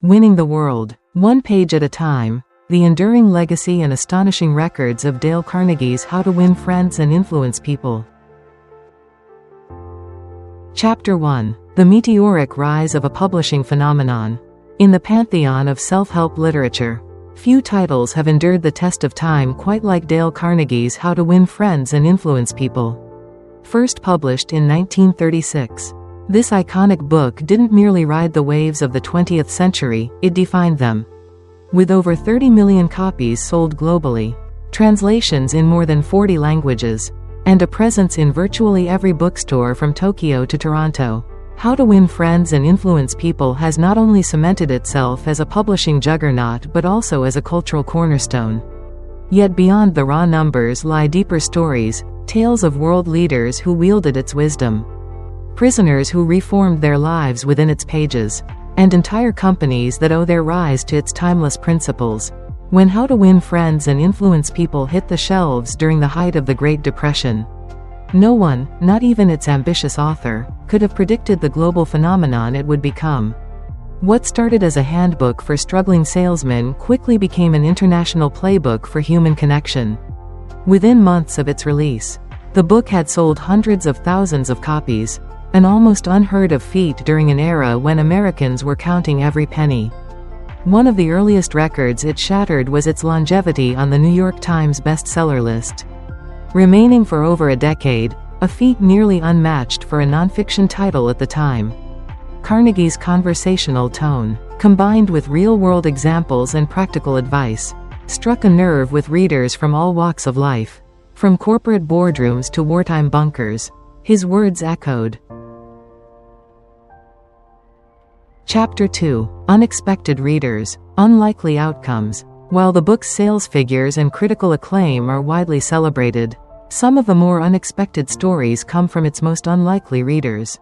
Winning the World, One Page at a Time, The Enduring Legacy and Astonishing Records of Dale Carnegie's How to Win Friends and Influence People. Chapter 1. The Meteoric Rise of a Publishing Phenomenon. In the pantheon of self-help literature, few titles have endured the test of time quite like Dale Carnegie's How to Win Friends and Influence People. First published in 1936. This iconic book didn't merely ride the waves of the 20th century, it defined them. With over 30 million copies sold globally, translations in more than 40 languages, and a presence in virtually every bookstore from Tokyo to Toronto, How to Win Friends and Influence People has not only cemented itself as a publishing juggernaut but also as a cultural cornerstone. Yet beyond the raw numbers lie deeper stories, tales of world leaders who wielded its wisdom, prisoners who reformed their lives within its pages, and entire companies that owe their rise to its timeless principles. When How to Win Friends and Influence People hit the shelves during the height of the Great Depression, no one, not even its ambitious author, could have predicted the global phenomenon it would become. What started as a handbook for struggling salesmen quickly became an international playbook for human connection. Within months of its release, the book had sold hundreds of thousands of copies, an almost unheard of feat during an era when Americans were counting every penny. One of the earliest records it shattered was its longevity on the New York Times bestseller list, remaining for over a decade, a feat nearly unmatched for a nonfiction title at the time. Carnegie's conversational tone, combined with real-world examples and practical advice, struck a nerve with readers from all walks of life. From corporate boardrooms to wartime bunkers, his words echoed. Chapter 2. Unexpected Readers, Unlikely Outcomes. While the book's sales figures and critical acclaim are widely celebrated, some of the more unexpected stories come from its most unlikely readers.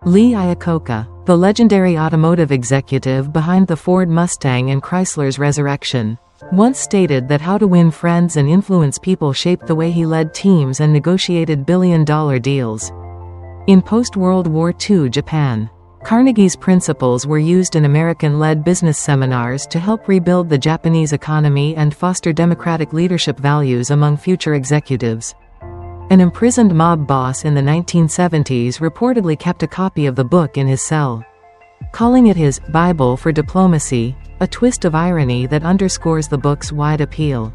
Lee Iacocca, the legendary automotive executive behind the Ford Mustang and Chrysler's resurrection, once stated that How to Win Friends and Influence People shaped the way he led teams and negotiated billion-dollar deals. In post-World War II Japan, Carnegie's principles were used in American-led business seminars to help rebuild the Japanese economy and foster democratic leadership values among future executives. An imprisoned mob boss in the 1970s reportedly kept a copy of the book in his cell, calling it his Bible for diplomacy, a twist of irony that underscores the book's wide appeal.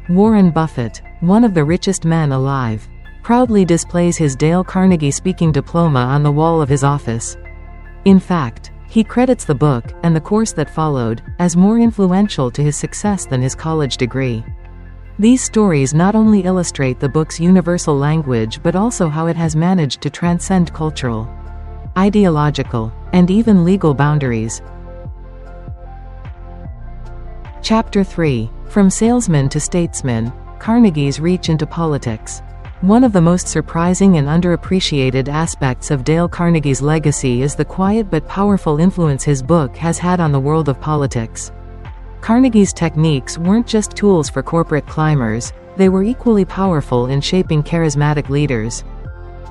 Warren Buffett, one of the richest men alive, proudly displays his Dale Carnegie speaking diploma on the wall of his office. In fact, he credits the book, and the course that followed, as more influential to his success than his college degree. These stories not only illustrate the book's universal language but also how it has managed to transcend cultural, ideological, and even legal boundaries. Chapter 3. From Salesman to Statesman, Carnegie's Reach into Politics. One of the most surprising and underappreciated aspects of Dale Carnegie's legacy is the quiet but powerful influence his book has had on the world of politics. Carnegie's techniques weren't just tools for corporate climbers, they were equally powerful in shaping charismatic leaders,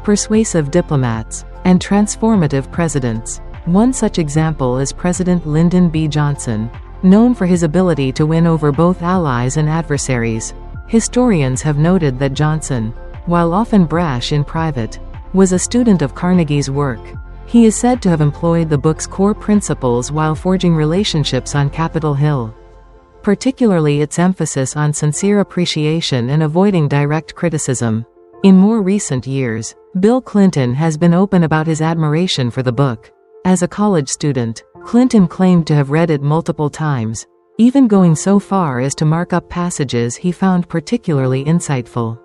persuasive diplomats, and transformative presidents. One such example is President Lyndon B. Johnson, known for his ability to win over both allies and adversaries. Historians have noted that Johnson, while often brash in private, was a student of Carnegie's work. He is said to have employed the book's core principles while forging relationships on Capitol Hill, particularly its emphasis on sincere appreciation and avoiding direct criticism. In more recent years, Bill Clinton has been open about his admiration for the book. As a college student, Clinton claimed to have read it multiple times, even going so far as to mark up passages he found particularly insightful.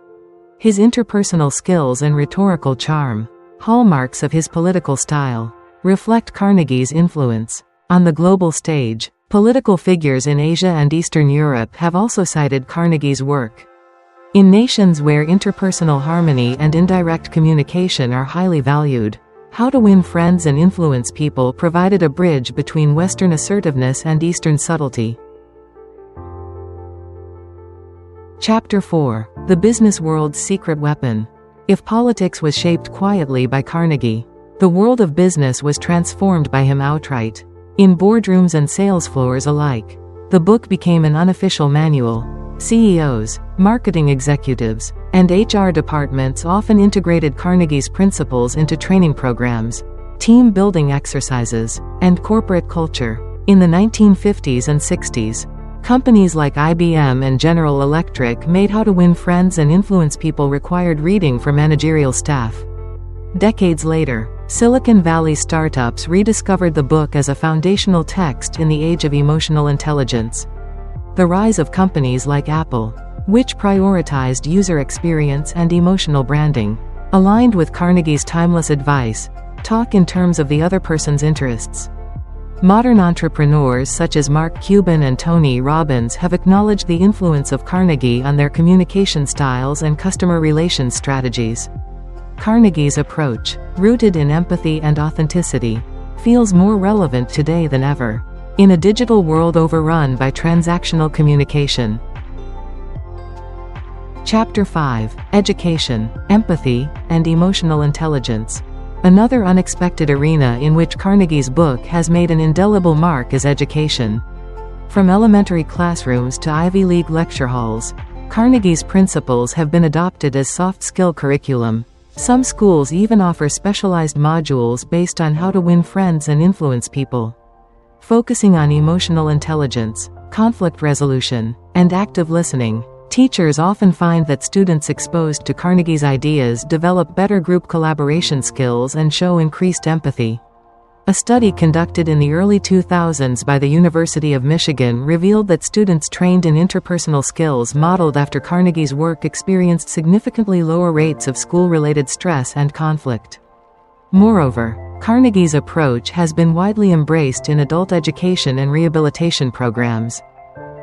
His interpersonal skills and rhetorical charm, hallmarks of his political style, reflect Carnegie's influence. On the global stage, political figures in Asia and Eastern Europe have also cited Carnegie's work. In nations where interpersonal harmony and indirect communication are highly valued, How to Win Friends and Influence People provided a bridge between Western assertiveness and Eastern subtlety. Chapter 4. The Business World's Secret Weapon. If politics was shaped quietly by Carnegie, the world of business was transformed by him outright. in boardrooms and sales floors alike. The book became an unofficial manual. CEOs, marketing executives, and HR departments often integrated Carnegie's principles into training programs, team-building exercises, and corporate culture. In the 1950s and 60s, companies like IBM and General Electric made How to Win Friends and Influence People required reading for managerial staff. Decades later, Silicon Valley startups rediscovered the book as a foundational text in the age of emotional intelligence. The rise of companies like Apple, which prioritized user experience and emotional branding, aligned with Carnegie's timeless advice: talk in terms of the other person's interests. Modern entrepreneurs such as Mark Cuban and Tony Robbins have acknowledged the influence of Carnegie on their communication styles and customer relations strategies. Carnegie's approach, rooted in empathy and authenticity, feels more relevant today than ever, in a digital world overrun by transactional communication. Chapter 5: Education, Empathy, and Emotional Intelligence. Another unexpected arena in which Carnegie's book has made an indelible mark is education. From elementary classrooms to Ivy League lecture halls, Carnegie's principles have been adopted as soft-skill curriculum. Some schools even offer specialized modules based on how to win friends and influence people. Focusing on emotional intelligence, conflict resolution, and active listening, teachers often find that students exposed to Carnegie's ideas develop better group collaboration skills and show increased empathy. A study conducted in the early 2000s by the University of Michigan revealed that students trained in interpersonal skills modeled after Carnegie's work experienced significantly lower rates of school-related stress and conflict. Moreover, Carnegie's approach has been widely embraced in adult education and rehabilitation programs.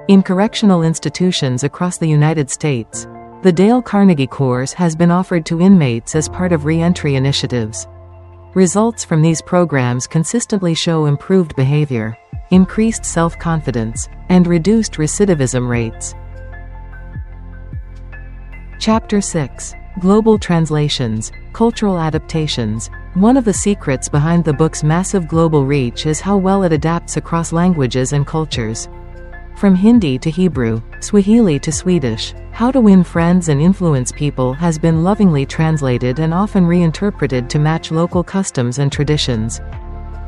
In correctional institutions across the United States, the Dale Carnegie course has been offered to inmates as part of re-entry initiatives. Results from these programs consistently show improved behavior, increased self-confidence, and reduced recidivism rates. Chapter 6: Global Translations, Cultural Adaptations. One of the secrets behind the book's massive global reach is how well it adapts across languages and cultures. From Hindi to Hebrew, Swahili to Swedish, How to Win Friends and Influence People has been lovingly translated and often reinterpreted to match local customs and traditions.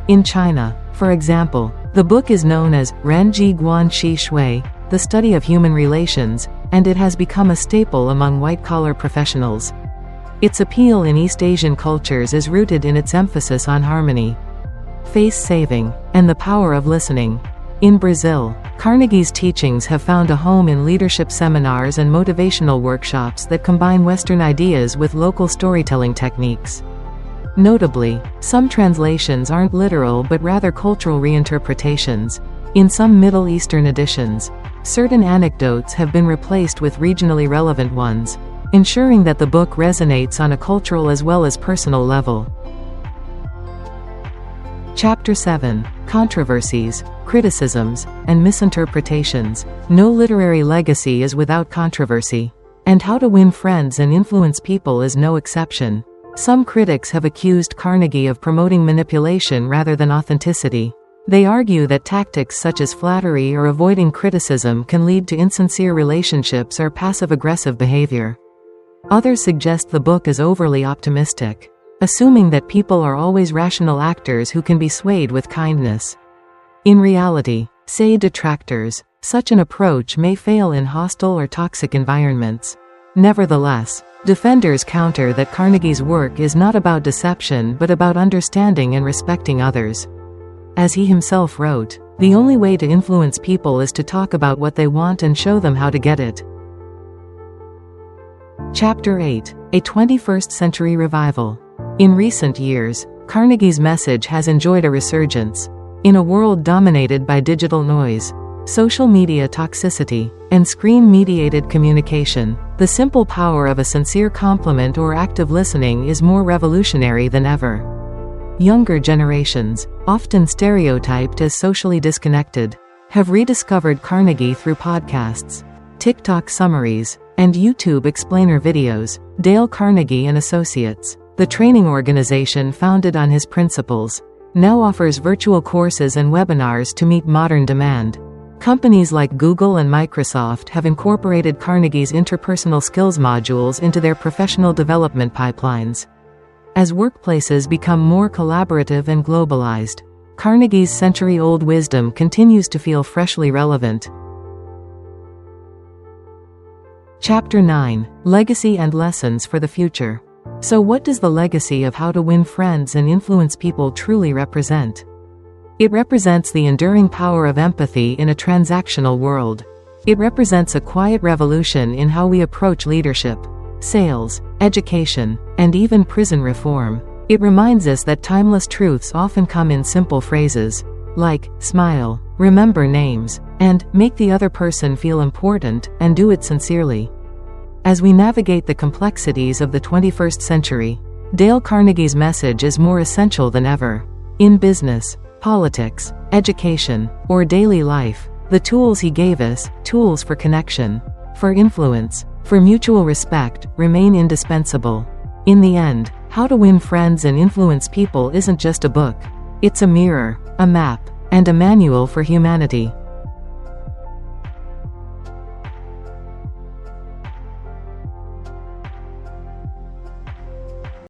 In China, for example, the book is known as Renji Guan Shi Shui, the study of human relations, and it has become a staple among white-collar professionals. Its appeal in East Asian cultures is rooted in its emphasis on harmony, face-saving, and the power of listening. In Brazil, Carnegie's teachings have found a home in leadership seminars and motivational workshops that combine Western ideas with local storytelling techniques. Notably, some translations aren't literal but rather cultural reinterpretations. In some Middle Eastern editions, certain anecdotes have been replaced with regionally relevant ones, ensuring that the book resonates on a cultural as well as personal level. Chapter 7: Controversies, Criticisms, and Misinterpretations. No literary legacy is without controversy, and How to Win Friends and Influence People is no exception. Some critics have accused Carnegie of promoting manipulation rather than authenticity. They argue that tactics such as flattery or avoiding criticism can lead to insincere relationships or passive-aggressive behavior. Others suggest the book is overly optimistic, assuming that people are always rational actors who can be swayed with kindness. In reality, say detractors, such an approach may fail in hostile or toxic environments. Nevertheless, defenders counter that Carnegie's work is not about deception but about understanding and respecting others. As he himself wrote, the only way to influence people is to talk about what they want and show them how to get it. Chapter 8: A 21st Century Revival. In recent years, Carnegie's message has enjoyed a resurgence. In a world dominated by digital noise, social media toxicity, and screen-mediated communication, the simple power of a sincere compliment or active listening is more revolutionary than ever. Younger generations, often stereotyped as socially disconnected, have rediscovered Carnegie through podcasts, TikTok summaries, and YouTube explainer videos. Dale Carnegie and Associates, the training organization founded on his principles, now offers virtual courses and webinars to meet modern demand. Companies like Google and Microsoft have incorporated Carnegie's interpersonal skills modules into their professional development pipelines. As workplaces become more collaborative and globalized, Carnegie's century-old wisdom continues to feel freshly relevant. Chapter 9: Legacy and Lessons for the Future. So what does the legacy of how to win friends and influence people truly represent? It represents the enduring power of empathy in a transactional world. It represents a quiet revolution in how we approach leadership, sales, education, and even prison reform. It reminds us that timeless truths often come in simple phrases, like, smile, remember names, and make the other person feel important, and do it sincerely. As we navigate the complexities of the 21st century, Dale Carnegie's message is more essential than ever. In business, politics, education, or daily life, the tools he gave us, tools for connection, for influence, for mutual respect, remain indispensable. In the end, How to Win Friends and Influence People isn't just a book. It's a mirror, a map, and a manual for humanity.